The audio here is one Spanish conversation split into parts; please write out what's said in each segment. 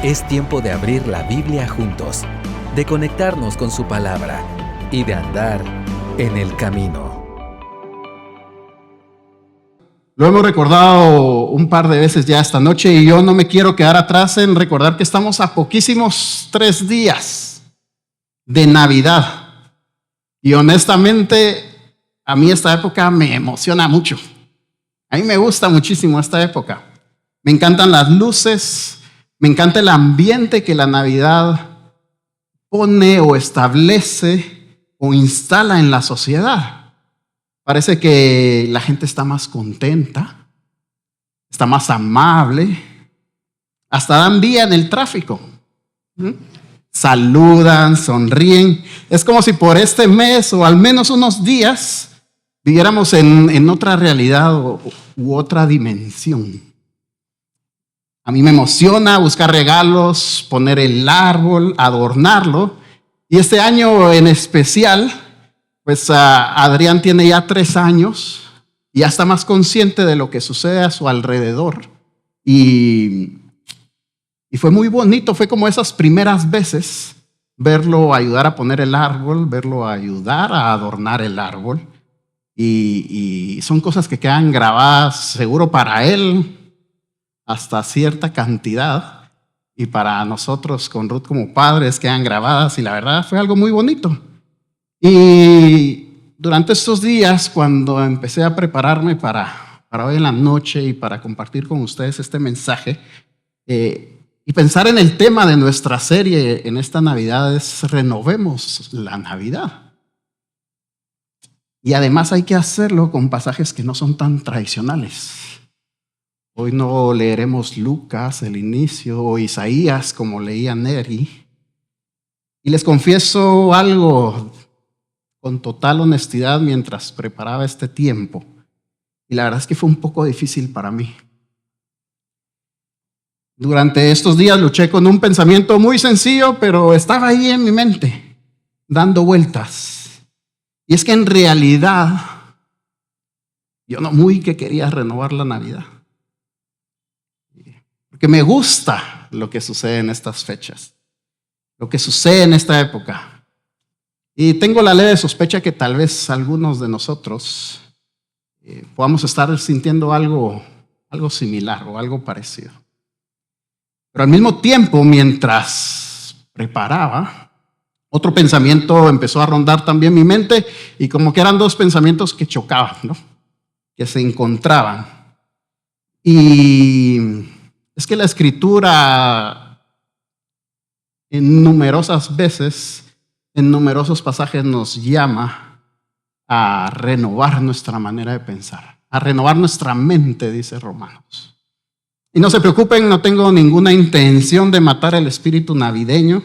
Es tiempo de abrir la Biblia juntos, de conectarnos con su palabra y de andar en el camino. Lo hemos recordado un par de veces ya esta noche y yo no me quiero quedar atrás en recordar que estamos a poquísimos 3 días de Navidad. Y honestamente, a mí esta época me emociona mucho. A mí me gusta muchísimo esta época. Me encantan las luces, me encanta el ambiente que la Navidad pone o establece o instala en la sociedad. Parece que la gente está más contenta, está más amable, hasta dan vía en el tráfico. Saludan, sonríen. Es como si por este mes o al menos unos días viviéramos en otra realidad u otra dimensión. A mí me emociona buscar regalos, poner el árbol, adornarlo. Y este año en especial, pues Adrián tiene ya 3 años y ya está más consciente de lo que sucede a su alrededor. Y fue muy bonito, fue como esas primeras veces verlo ayudar a poner el árbol, verlo ayudar a adornar el árbol. Y son cosas que quedan grabadas seguro para él hasta cierta cantidad y para nosotros con Ruth como padres quedan grabadas y la verdad fue algo muy bonito. Y durante estos días cuando empecé a prepararme para hoy en la noche y para compartir con ustedes este mensaje y pensar en el tema de nuestra serie en esta Navidad es renovemos la Navidad. Y además hay que hacerlo con pasajes que no son tan tradicionales. Hoy no leeremos Lucas, el inicio, o Isaías, como leía Neri. Y les confieso algo con total honestidad mientras preparaba este tiempo. Y la verdad es que fue un poco difícil para mí. Durante estos días luché con un pensamiento muy sencillo, pero estaba ahí en mi mente, dando vueltas. Y es que en realidad, yo no muy que quería renovar la Navidad. Porque me gusta lo que sucede en estas fechas, lo que sucede en esta época. Y tengo la leve sospecha que tal vez algunos de nosotros podamos estar sintiendo algo similar o algo parecido. Pero al mismo tiempo, mientras preparaba, otro pensamiento empezó a rondar también mi mente y como que eran 2 pensamientos que chocaban, ¿no? Que se encontraban. Y es que la Escritura en numerosas veces, en numerosos pasajes nos llama a renovar nuestra manera de pensar, a renovar nuestra mente, dice Romanos. Y no se preocupen, no tengo ninguna intención de matar el espíritu navideño,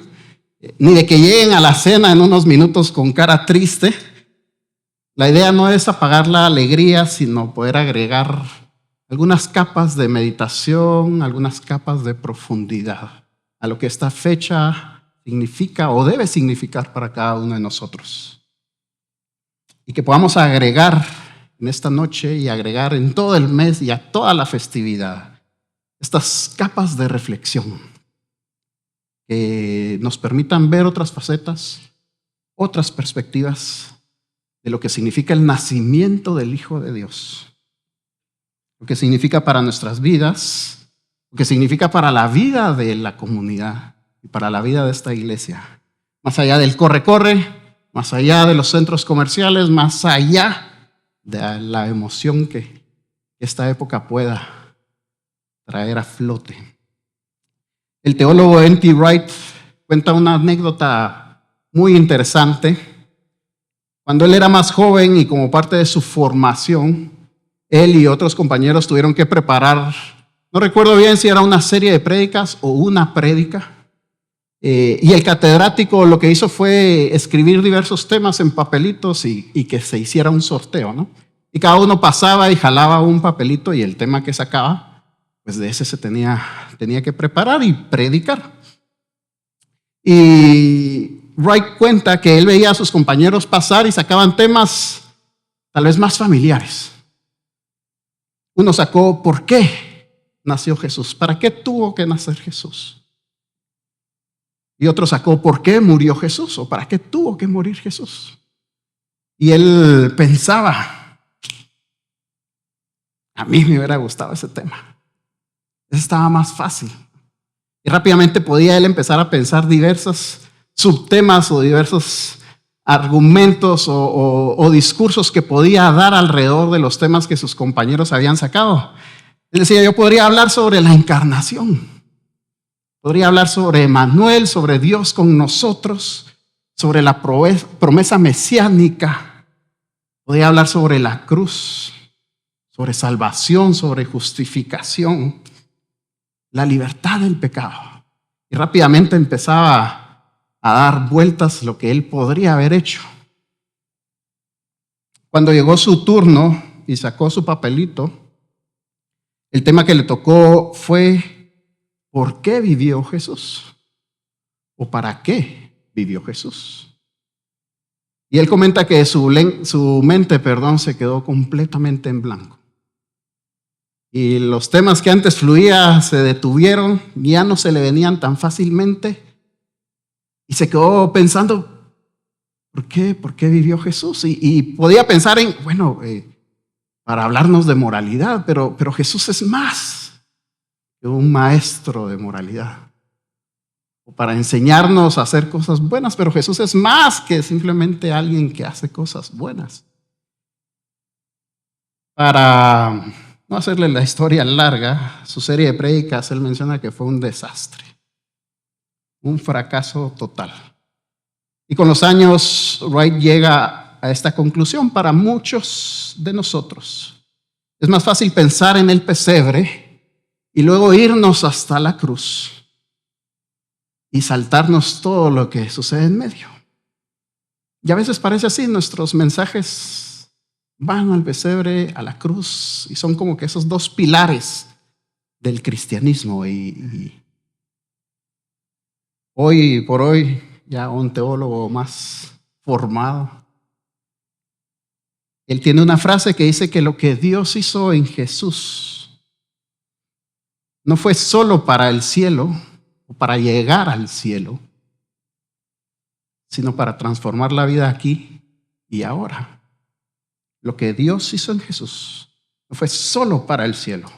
ni de que lleguen a la cena en unos minutos con cara triste. La idea no es apagar la alegría, sino poder agregar algunas capas de meditación, algunas capas de profundidad a lo que esta fecha significa o debe significar para cada uno de nosotros. Y que podamos agregar en esta noche y agregar en todo el mes y a toda la festividad estas capas de reflexión que nos permitan ver otras facetas, otras perspectivas de lo que significa el nacimiento del Hijo de Dios. Lo que significa para nuestras vidas, lo que significa para la vida de la comunidad y para la vida de esta iglesia. Más allá del corre-corre, más allá de los centros comerciales, más allá de la emoción que esta época pueda traer a flote. El teólogo N.T. Wright cuenta una anécdota muy interesante. Cuando él era más joven y como parte de su formación, él y otros compañeros tuvieron que preparar, no recuerdo bien si era una serie de prédicas o una prédica, y el catedrático lo que hizo fue escribir diversos temas en papelitos y que se hiciera un sorteo, ¿no? Y cada uno pasaba y jalaba un papelito y el tema que sacaba, pues de ese se tenía que preparar y predicar. Y Wright cuenta que él veía a sus compañeros pasar y sacaban temas tal vez más familiares. Uno sacó, ¿por qué nació Jesús? ¿Para qué tuvo que nacer Jesús? Y otro sacó, ¿por qué murió Jesús? ¿O para qué tuvo que morir Jesús? Y él pensaba, a mí me hubiera gustado ese tema. Ese estaba más fácil. Y rápidamente podía él empezar a pensar diversos subtemas o diversos argumentos o discursos que podía dar alrededor de los temas que sus compañeros habían sacado. Él decía, yo podría hablar sobre la encarnación, podría hablar sobre Emmanuel, sobre Dios con nosotros, sobre la promesa mesiánica, podría hablar sobre la cruz, sobre salvación, sobre justificación, la libertad del pecado. Y rápidamente empezaba a dar vueltas lo que él podría haber hecho. Cuando llegó su turno y sacó su papelito, el tema que le tocó fue ¿por qué vivió Jesús? ¿O para qué vivió Jesús? Y él comenta que su mente se quedó completamente en blanco. Y los temas que antes fluía se detuvieron, ya no se le venían tan fácilmente. Y se quedó pensando, ¿por qué vivió Jesús? Y podía pensar en, para hablarnos de moralidad, pero Jesús es más que un maestro de moralidad. O para enseñarnos a hacer cosas buenas, pero Jesús es más que simplemente alguien que hace cosas buenas. Para no hacerle la historia larga, su serie de prédicas, él menciona que fue un desastre. Un fracaso total. Y con los años, Wright llega a esta conclusión para muchos de nosotros. Es más fácil pensar en el pesebre y luego irnos hasta la cruz y saltarnos todo lo que sucede en medio. Y a veces parece así, nuestros mensajes van al pesebre, a la cruz, y son como que esos dos pilares del cristianismo. Hoy por hoy, ya un teólogo más formado, él tiene una frase que dice que lo que Dios hizo en Jesús no fue solo para el cielo o para llegar al cielo, sino para transformar la vida aquí y ahora. Lo que Dios hizo en Jesús no fue solo para el cielo,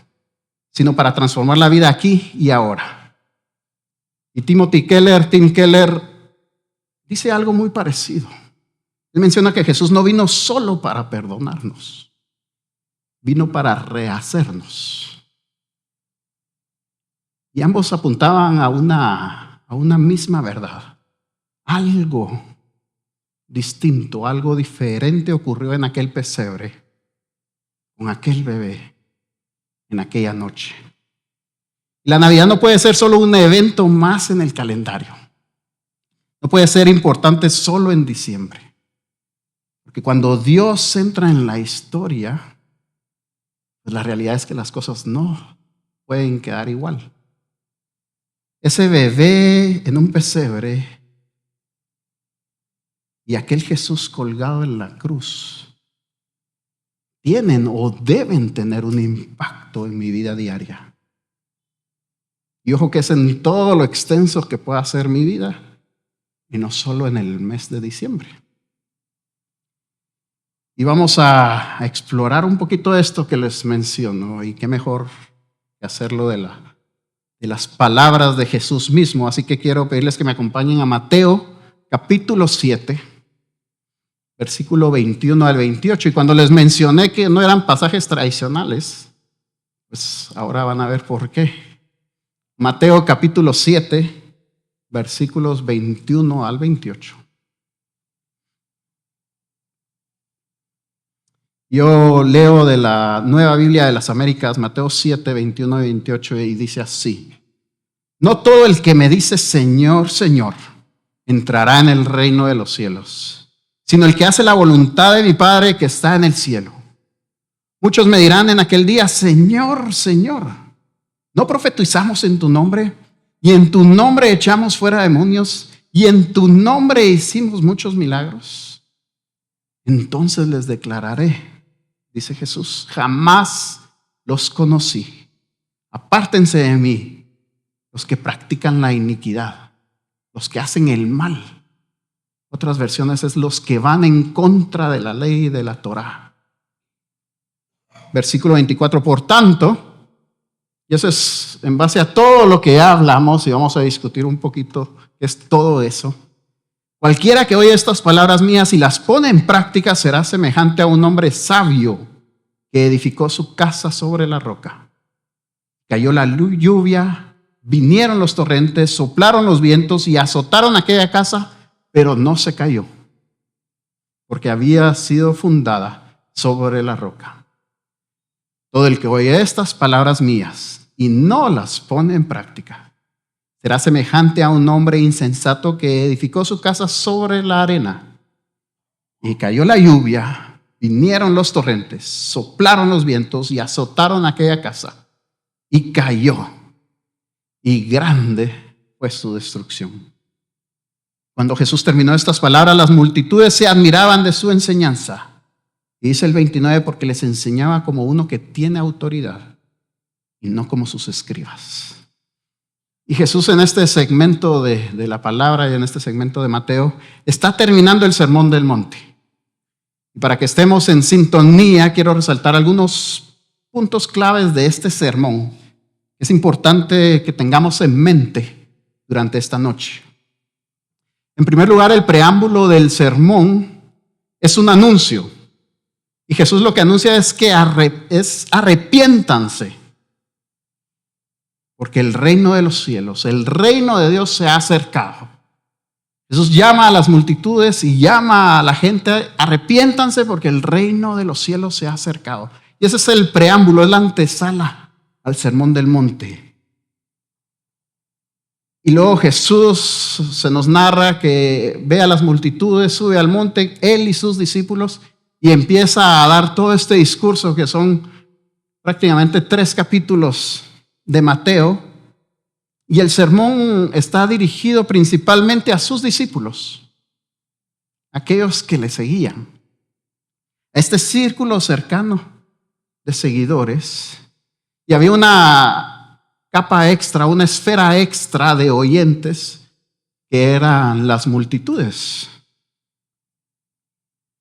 sino para transformar la vida aquí y ahora. Y Tim Keller, dice algo muy parecido. Él menciona que Jesús no vino solo para perdonarnos, vino para rehacernos. Y ambos apuntaban a una misma verdad. Algo distinto, algo diferente ocurrió en aquel pesebre, con aquel bebé, en aquella noche. La Navidad no puede ser solo un evento más en el calendario. No puede ser importante solo en diciembre. Porque cuando Dios entra en la historia, pues la realidad es que las cosas no pueden quedar igual. Ese bebé en un pesebre y aquel Jesús colgado en la cruz tienen o deben tener un impacto en mi vida diaria. Y ojo que es en todo lo extenso que pueda ser mi vida y no solo en el mes de diciembre. Y vamos a explorar un poquito esto que les menciono, y qué mejor que hacerlo de las palabras de Jesús mismo. Así que quiero pedirles que me acompañen a Mateo capítulo 7, versículo 21 al 28. Y cuando les mencioné que no eran pasajes tradicionales, pues ahora van a ver por qué. Mateo capítulo 7, versículos 21 al 28. Yo leo de la Nueva Biblia de las Américas, Mateo 7, 21 y 28, y dice así: No todo el que me dice Señor, Señor, entrará en el reino de los cielos, sino el que hace la voluntad de mi Padre que está en el cielo. Muchos me dirán en aquel día, Señor, Señor, ¿no profetizamos en tu nombre? Y en tu nombre echamos fuera demonios, y en tu nombre hicimos muchos milagros. Entonces les declararé, dice Jesús, jamás los conocí. Apártense de mí, los que practican la iniquidad. los que hacen el mal. Otras versiones es los que van en contra de la ley de la Torá. Versículo 24, por tanto, y eso es en base a todo lo que hablamos, y vamos a discutir un poquito qué es todo eso. Cualquiera que oye estas palabras mías y las pone en práctica será semejante a un hombre sabio que edificó su casa sobre la roca. Cayó la lluvia, vinieron los torrentes, soplaron los vientos y azotaron aquella casa, pero no se cayó, porque había sido fundada sobre la roca. Todo el que oye estas palabras mías y no las pone en práctica será semejante a un hombre insensato que edificó su casa sobre la arena. Y cayó la lluvia, vinieron los torrentes, soplaron los vientos y azotaron aquella casa. Y cayó, y grande fue su destrucción. Cuando Jesús terminó estas palabras, las multitudes se admiraban de su enseñanza. Y dice el 29, porque les enseñaba como uno que tiene autoridad y no como sus escribas. Y Jesús en este segmento de la palabra y en este segmento de Mateo está terminando el Sermón del Monte. Y para que estemos en sintonía, quiero resaltar algunos puntos claves de este sermón. Es importante que tengamos en mente durante esta noche. En primer lugar, el preámbulo del sermón es un anuncio. Y Jesús lo que anuncia es que arrepiéntanse. Porque el reino de los cielos, el reino de Dios se ha acercado. Jesús llama a las multitudes y llama a la gente, arrepiéntanse porque el reino de los cielos se ha acercado. Y ese es el preámbulo, es la antesala al Sermón del Monte. Y luego Jesús se nos narra que ve a las multitudes, sube al monte, él y sus discípulos, y empieza a dar todo este discurso que son prácticamente 3 capítulos de Mateo, y el sermón está dirigido principalmente a sus discípulos, aquellos que le seguían, a este círculo cercano de seguidores, y había una capa extra, una esfera extra de oyentes que eran las multitudes.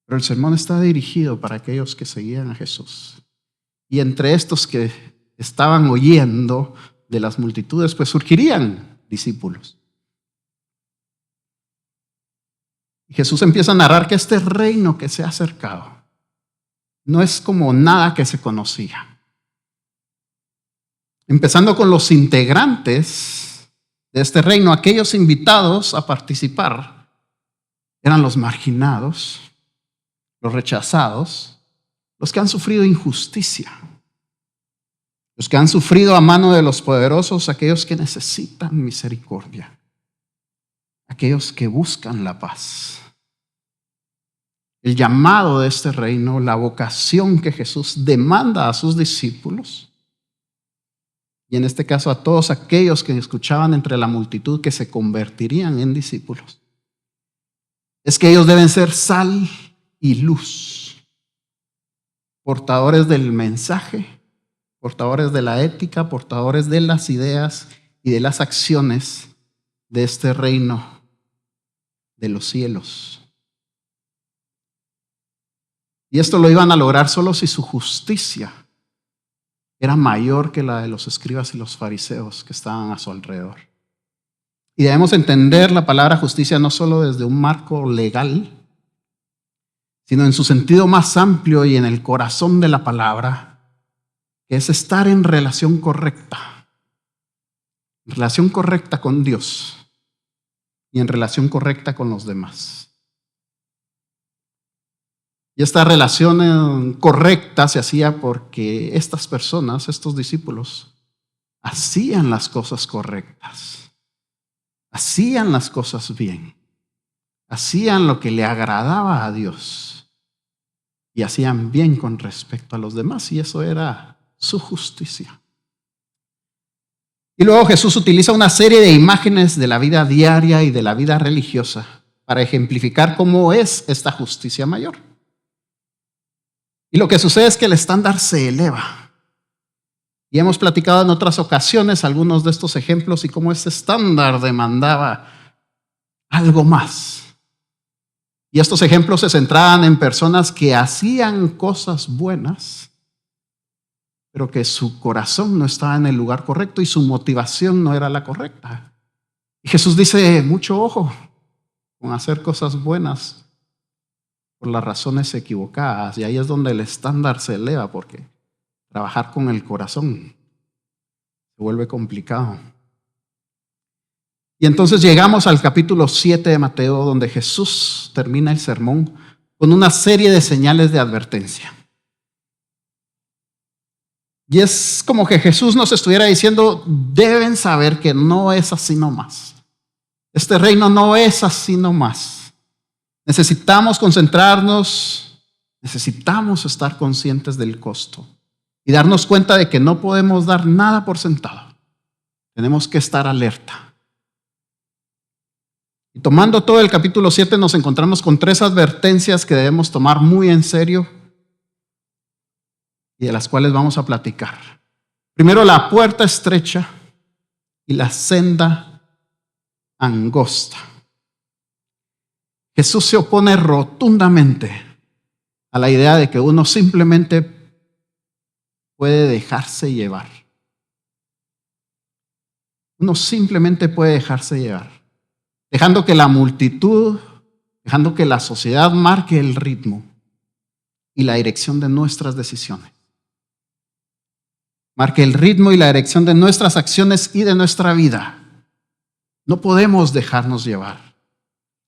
Pero el sermón está dirigido para aquellos que seguían a Jesús, y entre estos que estaban oyendo de las multitudes, pues surgirían discípulos. Y Jesús empieza a narrar que este reino que se ha acercado no es como nada que se conocía. Empezando con los integrantes de este reino, aquellos invitados a participar eran los marginados, los rechazados, los que han sufrido injusticia. Los que han sufrido a mano de los poderosos, aquellos que necesitan misericordia, aquellos que buscan la paz. El llamado de este reino, la vocación que Jesús demanda a sus discípulos, y en este caso a todos aquellos que escuchaban entre la multitud que se convertirían en discípulos, es que ellos deben ser sal y luz, portadores del mensaje, portadores de la ética, portadores de las ideas y de las acciones de este reino de los cielos. Y esto lo iban a lograr solo si su justicia era mayor que la de los escribas y los fariseos que estaban a su alrededor. Y debemos entender la palabra justicia no solo desde un marco legal, sino en su sentido más amplio y en el corazón de la palabra, que es estar en relación correcta con Dios y en relación correcta con los demás. Y esta relación correcta se hacía porque estas personas, estos discípulos, hacían las cosas correctas, hacían las cosas bien, hacían lo que le agradaba a Dios y hacían bien con respecto a los demás, y eso era su justicia. Y luego Jesús utiliza una serie de imágenes de la vida diaria y de la vida religiosa para ejemplificar cómo es esta justicia mayor. Y lo que sucede es que el estándar se eleva. Y hemos platicado en otras ocasiones algunos de estos ejemplos y cómo este estándar demandaba algo más. Y estos ejemplos se centraban en personas que hacían cosas buenas, pero que su corazón no estaba en el lugar correcto y su motivación no era la correcta. Y Jesús dice, mucho ojo con hacer cosas buenas por las razones equivocadas. Y ahí es donde el estándar se eleva, porque trabajar con el corazón se vuelve complicado. Y entonces llegamos al capítulo 7 de Mateo, donde Jesús termina el sermón con una serie de señales de advertencia. Y es como que Jesús nos estuviera diciendo, deben saber que no es así nomás. Este reino no es así nomás. Necesitamos concentrarnos, necesitamos estar conscientes del costo y darnos cuenta de que no podemos dar nada por sentado. Tenemos que estar alerta. Y tomando todo el capítulo 7 nos encontramos con 3 advertencias que debemos tomar muy en serio y de las cuales vamos a platicar. Primero, la puerta estrecha y la senda angosta. Jesús se opone rotundamente a la idea de que uno simplemente puede dejarse llevar. Uno simplemente puede dejarse llevar, dejando que la multitud, dejando que la sociedad marque el ritmo y la dirección de nuestras decisiones. Marque el ritmo y la dirección de nuestras acciones y de nuestra vida. No podemos dejarnos llevar.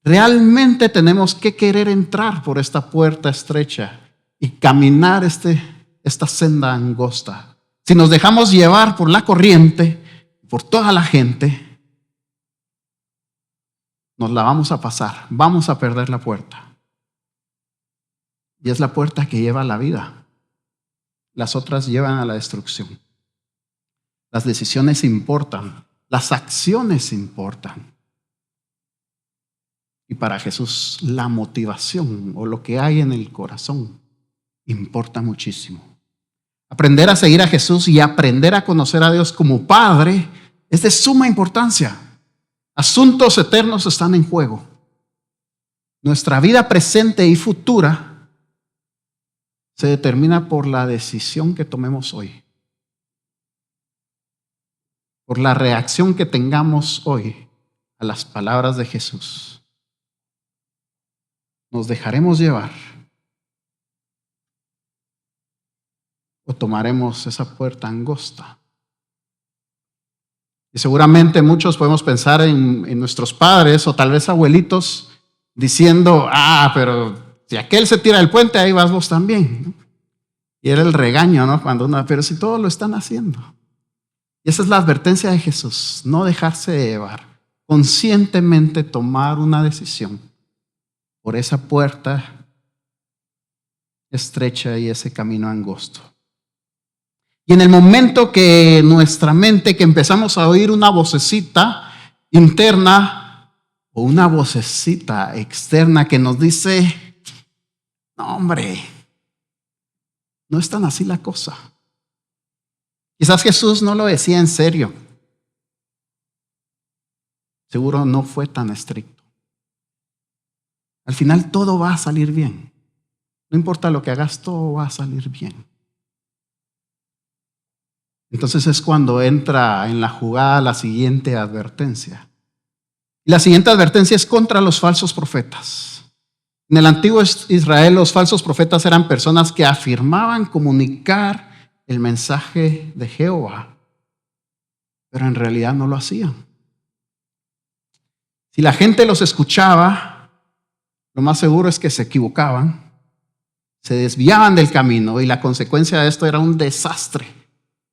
Realmente tenemos que querer entrar por esta puerta estrecha y caminar esta senda angosta. Si nos dejamos llevar por la corriente, por toda la gente, nos la vamos a pasar, vamos a perder la puerta. Y es la puerta que lleva a la vida. Las otras llevan a la destrucción. Las decisiones importan, las acciones importan. Y para Jesús la motivación o lo que hay en el corazón importa muchísimo. Aprender a seguir a Jesús y aprender a conocer a Dios como Padre es de suma importancia. Asuntos eternos están en juego. Nuestra vida presente y futura se determina por la decisión que tomemos hoy, por la reacción que tengamos hoy a las palabras de Jesús. ¿Nos dejaremos llevar o tomaremos esa puerta angosta? Y seguramente muchos podemos pensar en nuestros padres o tal vez abuelitos diciendo, pero si aquel se tira del puente, ahí vas vos también, ¿no? Y era el regaño, ¿no? Pero si todos lo están haciendo. Y esa es la advertencia de Jesús, no dejarse llevar, conscientemente tomar una decisión por esa puerta estrecha y ese camino angosto. Y en el momento que nuestra mente, que empezamos a oír una vocecita interna o una vocecita externa que nos dice, no hombre, no es tan así la cosa. Quizás Jesús no lo decía en serio. Seguro no fue tan estricto. Al final todo va a salir bien. No importa lo que hagas, todo va a salir bien. Entonces es cuando entra en la jugada la siguiente advertencia. Y la siguiente advertencia es contra los falsos profetas. En el antiguo Israel, los falsos profetas eran personas que afirmaban comunicar el mensaje de Jehová, pero en realidad no lo hacían. Si la gente los escuchaba, lo más seguro es que se equivocaban, se desviaban del camino y la consecuencia de esto era un desastre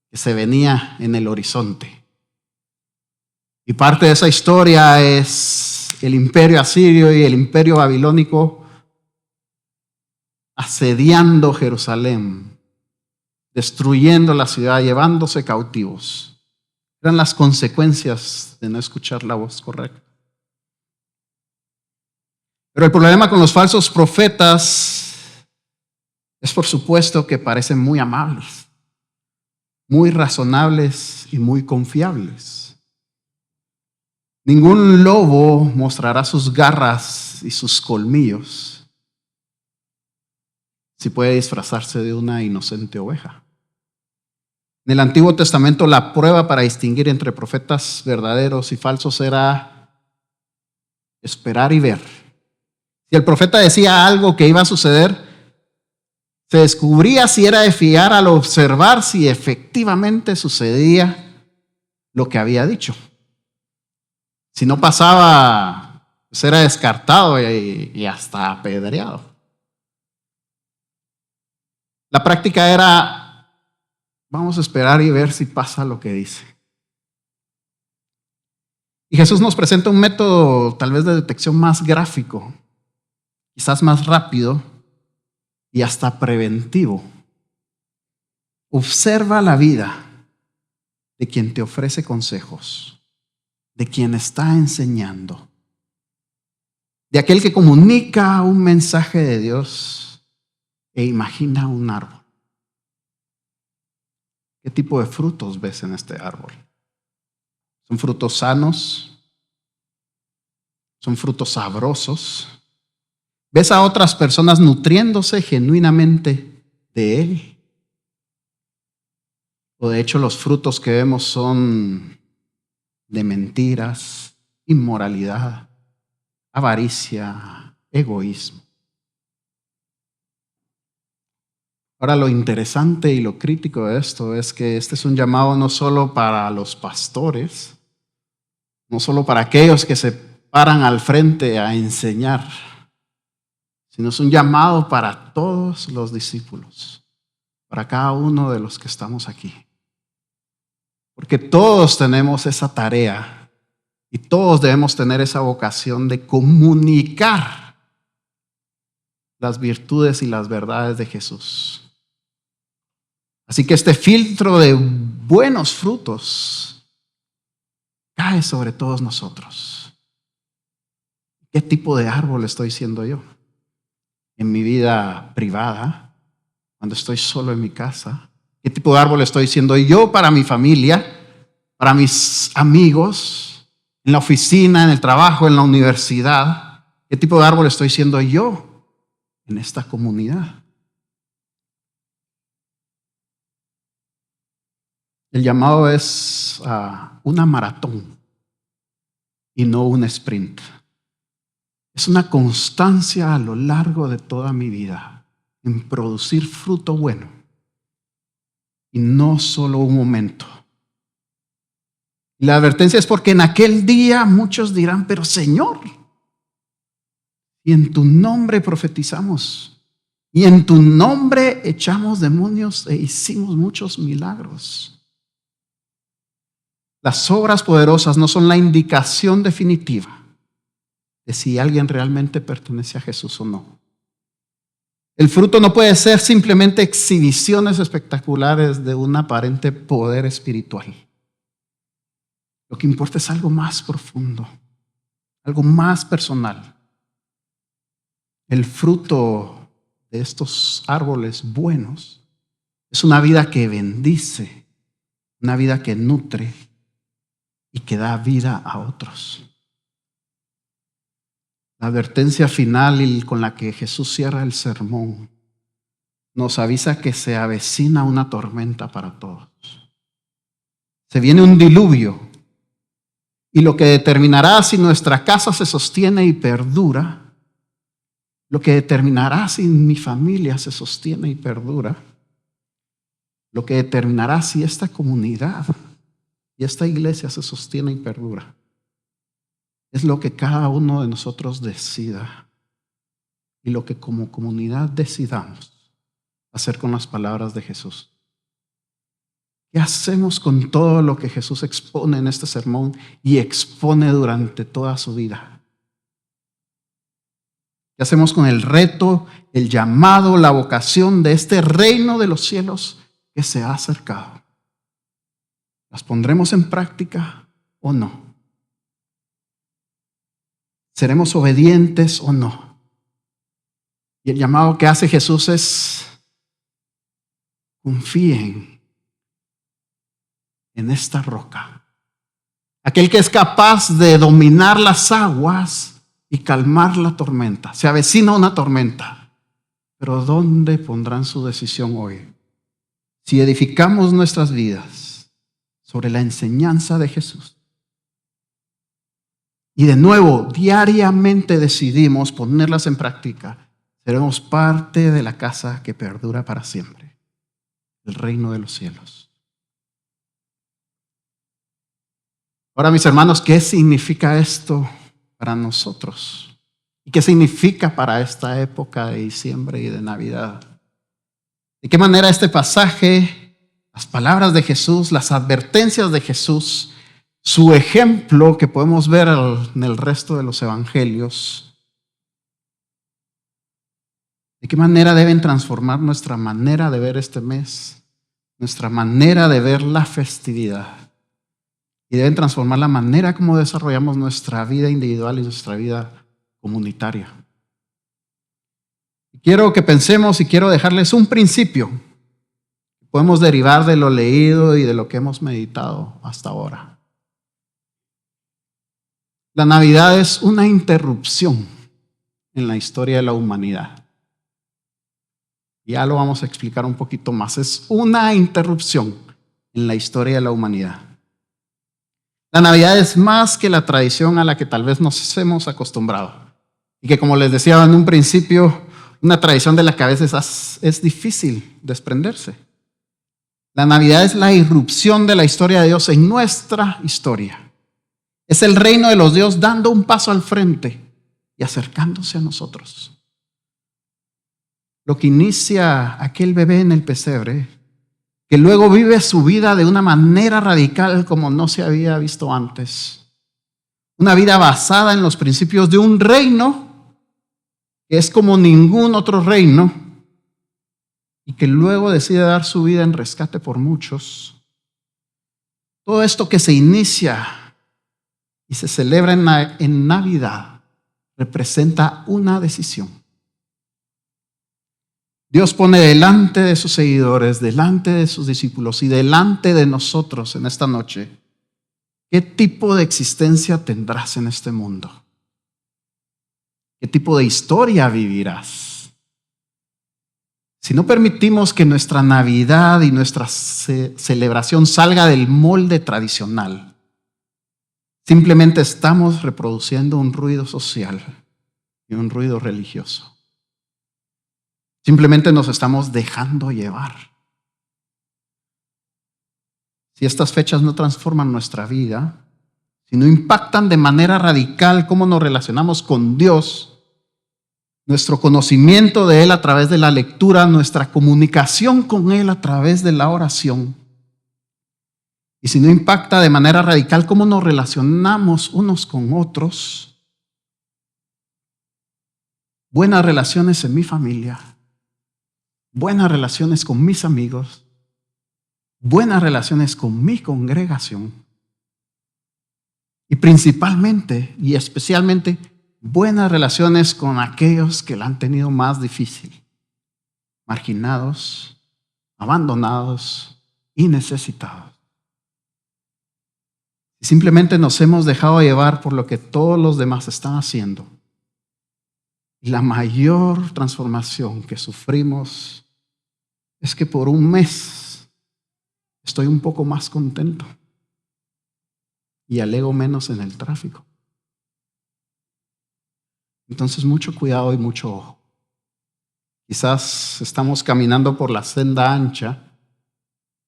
que se venía en el horizonte. Y parte de esa historia es el imperio asirio y el imperio babilónico asediando Jerusalén, destruyendo la ciudad, llevándose cautivos. Eran las consecuencias de no escuchar la voz correcta. Pero el problema con los falsos profetas es, por supuesto, que parecen muy amables, muy razonables y muy confiables. Ningún lobo mostrará sus garras y sus colmillos si puede disfrazarse de una inocente oveja. En el Antiguo Testamento, la prueba para distinguir entre profetas verdaderos y falsos era esperar y ver. Si el profeta decía algo que iba a suceder, se descubría si era de fiar al observar si efectivamente sucedía lo que había dicho. Si no pasaba, pues era descartado y hasta apedreado. La práctica era, vamos a esperar y ver si pasa lo que dice. Y Jesús nos presenta un método tal vez de detección más gráfico, quizás más rápido y hasta preventivo. Observa la vida de quien te ofrece consejos, de quien está enseñando, de aquel que comunica un mensaje de Dios e imagina un árbol. ¿Qué tipo de frutos ves en este árbol? ¿Son frutos sanos? ¿Son frutos sabrosos? ¿Ves a otras personas nutriéndose genuinamente de él? ¿O de hecho los frutos que vemos son de mentiras, inmoralidad, avaricia, egoísmo? Ahora, lo interesante y lo crítico de esto es que este es un llamado no solo para los pastores, no solo para aquellos que se paran al frente a enseñar, sino es un llamado para todos los discípulos, para cada uno de los que estamos aquí. Porque todos tenemos esa tarea y todos debemos tener esa vocación de comunicar las virtudes y las verdades de Jesús. Así que este filtro de buenos frutos cae sobre todos nosotros. ¿Qué tipo de árbol estoy siendo yo? En mi vida privada, cuando estoy solo en mi casa. ¿Qué tipo de árbol estoy siendo yo para mi familia, para mis amigos, en la oficina, en el trabajo, en la universidad? ¿Qué tipo de árbol estoy siendo yo en esta comunidad? El llamado es una maratón y no un sprint. Es una constancia a lo largo de toda mi vida en producir fruto bueno y no solo un momento. Y la advertencia es porque en aquel día muchos dirán, pero Señor, y en tu nombre profetizamos, y en tu nombre echamos demonios e hicimos muchos milagros. Las obras poderosas no son la indicación definitiva de si alguien realmente pertenece a Jesús o no. El fruto no puede ser simplemente exhibiciones espectaculares de un aparente poder espiritual. Lo que importa es algo más profundo, algo más personal. El fruto de estos árboles buenos es una vida que bendice, una vida que nutre y que da vida a otros. La advertencia final y con la que Jesús cierra el sermón nos avisa que se avecina una tormenta para todos. Se viene un diluvio y lo que determinará si nuestra casa se sostiene y perdura, lo que determinará si mi familia se sostiene y perdura, lo que determinará si esta comunidad y esta iglesia se sostiene y perdura, es lo que cada uno de nosotros decida y lo que como comunidad decidamos hacer con las palabras de Jesús. ¿Qué hacemos con todo lo que Jesús expone en este sermón y expone durante toda su vida? ¿Qué hacemos con el reto, el llamado, la vocación de este reino de los cielos que se ha acercado? ¿Las pondremos en práctica o no? ¿Seremos obedientes o no? Y el llamado que hace Jesús es: confíen en esta roca aquel que es capaz de dominar las aguas y calmar la tormenta. Se avecina una tormenta, pero ¿dónde pondrán su decisión hoy? Si edificamos nuestras vidas sobre la enseñanza de Jesús y de nuevo diariamente decidimos ponerlas en práctica, seremos parte de la casa que perdura para siempre, el reino de los cielos. Ahora, mis hermanos, ¿qué significa esto para nosotros? ¿Y qué significa para esta época de diciembre y de Navidad? ¿De qué manera este pasaje, las palabras de Jesús, las advertencias de Jesús, su ejemplo que podemos ver en el resto de los evangelios, de qué manera deben transformar nuestra manera de ver este mes, nuestra manera de ver la festividad? Y deben transformar la manera como desarrollamos nuestra vida individual y nuestra vida comunitaria. Quiero que pensemos y quiero dejarles un principio que podemos derivar de lo leído y de lo que hemos meditado hasta ahora. La Navidad es una interrupción en la historia de la humanidad. Ya lo vamos a explicar un poquito más. Es una interrupción en la historia de la humanidad. La Navidad es más que la tradición a la que tal vez nos hemos acostumbrado. Y que, como les decía en un principio, una tradición de la que a veces es difícil desprenderse. La Navidad es la irrupción de la historia de Dios en nuestra historia. Es el reino de los Dios dando un paso al frente y acercándose a nosotros. Lo que inicia aquel bebé en el pesebre, que luego vive su vida de una manera radical como no se había visto antes. Una vida basada en los principios de un reino que es como ningún otro reino y que luego decide dar su vida en rescate por muchos. Todo esto que se inicia y se celebra en Navidad representa una decisión. Dios pone delante de sus seguidores, delante de sus discípulos y delante de nosotros en esta noche, ¿qué tipo de existencia tendrás en este mundo? ¿Qué tipo de historia vivirás? Si no permitimos que nuestra Navidad y nuestra celebración salga del molde tradicional, simplemente estamos reproduciendo un ruido social y un ruido religioso. Simplemente nos estamos dejando llevar. Si estas fechas no transforman nuestra vida, si no impactan de manera radical cómo nos relacionamos con Dios, nuestro conocimiento de Él a través de la lectura, nuestra comunicación con Él a través de la oración, y si no impacta de manera radical cómo nos relacionamos unos con otros, buenas relaciones en mi familia, buenas relaciones con mis amigos, buenas relaciones con mi congregación y principalmente y especialmente buenas relaciones con aquellos que la han tenido más difícil, marginados, abandonados y necesitados. Y simplemente nos hemos dejado llevar por lo que todos los demás están haciendo. Y la mayor transformación que sufrimos es que por un mes estoy un poco más contento y alego menos en el tráfico. Entonces, mucho cuidado y mucho ojo. Quizás estamos caminando por la senda ancha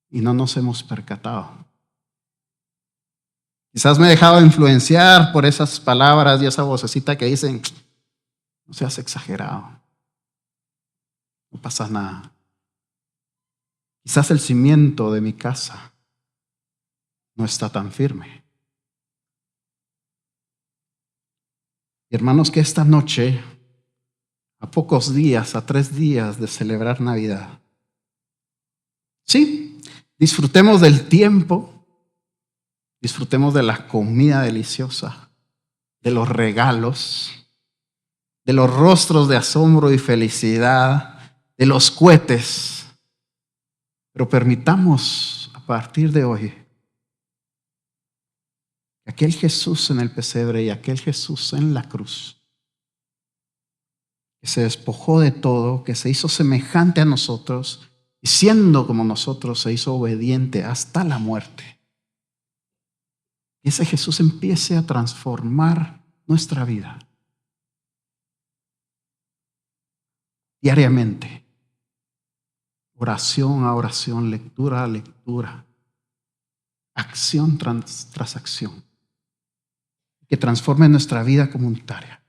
y no nos hemos percatado. Quizás me he dejado influenciar por esas palabras y esa vocecita que dicen: no seas exagerado, no pasa nada. Quizás el cimiento de mi casa no está tan firme. Y hermanos, que esta noche, a pocos días, a 3 días de celebrar Navidad, sí, disfrutemos del tiempo, disfrutemos de la comida deliciosa, de los regalos, de los rostros de asombro y felicidad, de los cohetes. Pero permitamos a partir de hoy Aquel Jesús en el pesebre y aquel Jesús en la cruz, que se despojó de todo, que se hizo semejante a nosotros y siendo como nosotros se hizo obediente hasta la muerte. Y ese Jesús empiece a transformar nuestra vida diariamente, oración a oración, lectura a lectura, acción tras acción, que transforme nuestra vida comunitaria.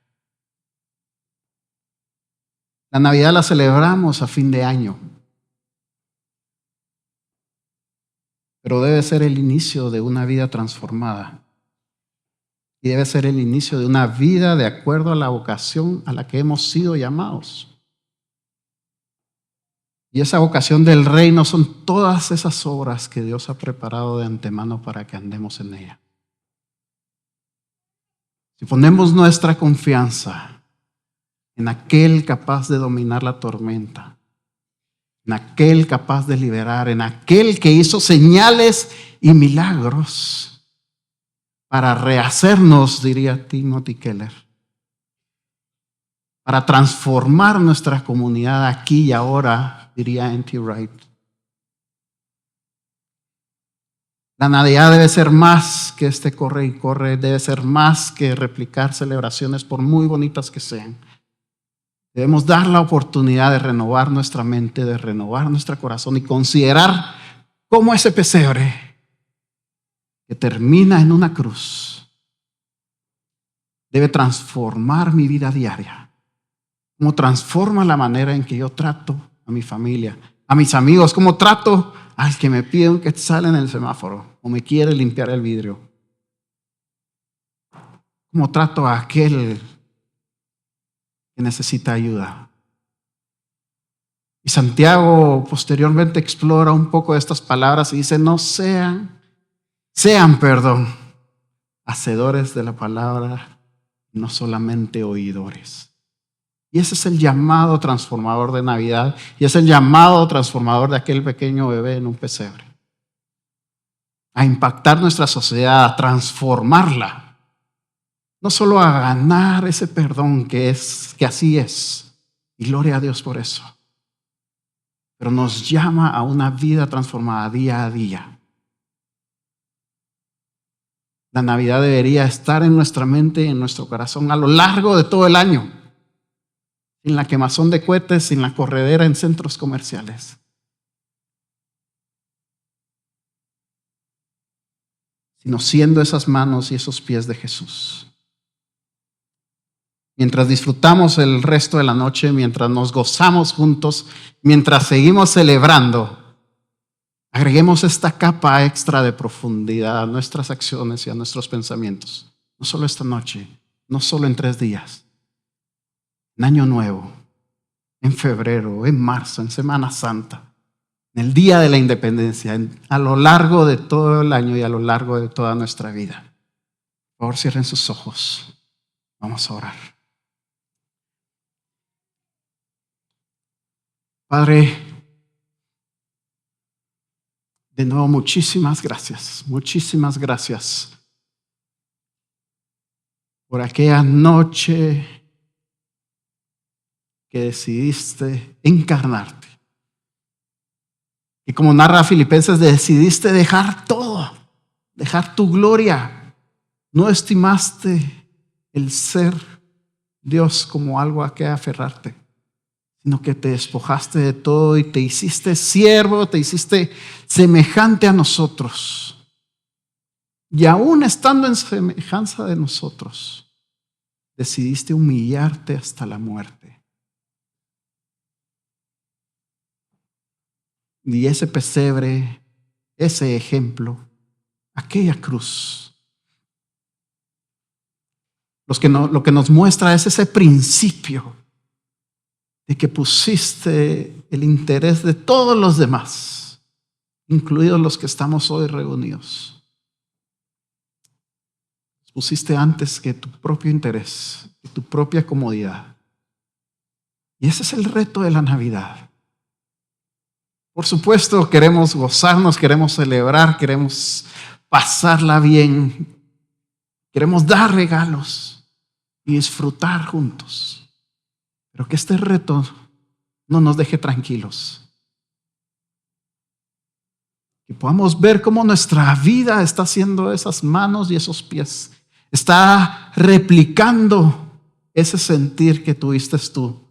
La Navidad la celebramos a fin de año, pero debe ser el inicio de una vida transformada y debe ser el inicio de una vida de acuerdo a la vocación a la que hemos sido llamados. Y esa vocación del reino son todas esas obras que Dios ha preparado de antemano para que andemos en ella. Si ponemos nuestra confianza en aquel capaz de dominar la tormenta, en aquel capaz de liberar, en aquel que hizo señales y milagros para rehacernos, diría Timothy Keller, para transformar nuestra comunidad aquí y ahora, diría N.T. Wright. La Navidad debe ser más que este corre y corre, debe ser más que replicar celebraciones por muy bonitas que sean. Debemos dar la oportunidad de renovar nuestra mente, de renovar nuestro corazón y considerar cómo ese pesebre que termina en una cruz debe transformar mi vida diaria. Cómo transforma la manera en que yo trato a mi familia, a mis amigos, cómo trato al que me pide un quetzal en el semáforo o me quiere limpiar el vidrio. Cómo trato a aquel que necesita ayuda. Y Santiago posteriormente explora un poco de estas palabras y dice, no sean, hacedores de la palabra, no solamente oidores. Y ese es el llamado transformador de Navidad y es el llamado transformador de aquel pequeño bebé en un pesebre. A impactar nuestra sociedad, a transformarla. No solo a ganar ese perdón que así es. Y gloria a Dios por eso. Pero nos llama a una vida transformada día a día. La Navidad debería estar en nuestra mente y en nuestro corazón a lo largo de todo el año. Sin la quemazón de cohetes, sin la corredera en centros comerciales. Sino siendo esas manos y esos pies de Jesús. Mientras disfrutamos el resto de la noche, mientras nos gozamos juntos, mientras seguimos celebrando, agreguemos esta capa extra de profundidad a nuestras acciones y a nuestros pensamientos. No solo esta noche, no solo en 3 días. En Año Nuevo, en febrero, en marzo, en Semana Santa, en el Día de la Independencia, a lo largo de todo el año y a lo largo de toda nuestra vida. Por favor, cierren sus ojos. Vamos a orar. Padre, de nuevo muchísimas gracias por aquella noche que decidiste encarnarte. Y como narra Filipenses, decidiste dejar todo, dejar tu gloria. No estimaste el ser Dios como algo a que aferrarte, sino que te despojaste de todo y te hiciste siervo, te hiciste semejante a nosotros. Y aún estando en semejanza de nosotros, decidiste humillarte hasta la muerte. Y ese pesebre, ese ejemplo, aquella cruz, lo que nos muestra es ese principio de que pusiste el interés de todos los demás, incluidos los que estamos hoy reunidos. Pusiste antes que tu propio interés, que tu propia comodidad. Y ese es el reto de la Navidad. Por supuesto, queremos gozarnos, queremos celebrar, queremos pasarla bien, Queremos dar regalos y disfrutar juntos. Pero que este reto no nos deje tranquilos. Que podamos ver cómo nuestra vida está haciendo esas manos y esos pies. Está replicando ese sentir que tuviste tú.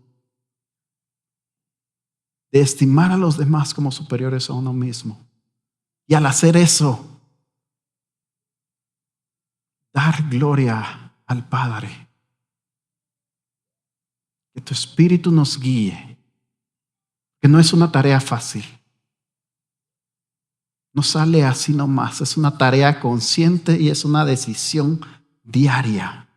De estimar a los demás como superiores a uno mismo. Y al hacer eso, dar gloria al Padre. Que tu Espíritu nos guíe. Que no es una tarea fácil. No sale así nomás. Es una tarea consciente y es una decisión diaria.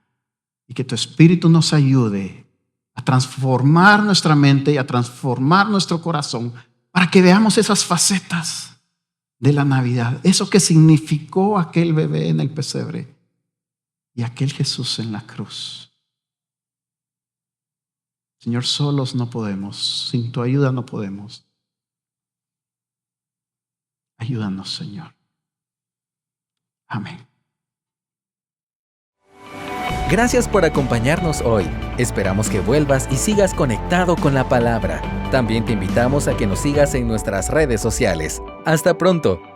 Y que tu Espíritu nos ayude a transformar nuestra mente y a transformar nuestro corazón para que veamos esas facetas de la Navidad. Eso que significó aquel bebé en el pesebre y aquel Jesús en la cruz. Señor, solos no podemos, sin tu ayuda no podemos. Ayúdanos, Señor. Amén. Gracias por acompañarnos hoy. Esperamos que vuelvas y sigas conectado con la palabra. También te invitamos a que nos sigas en nuestras redes sociales. Hasta pronto.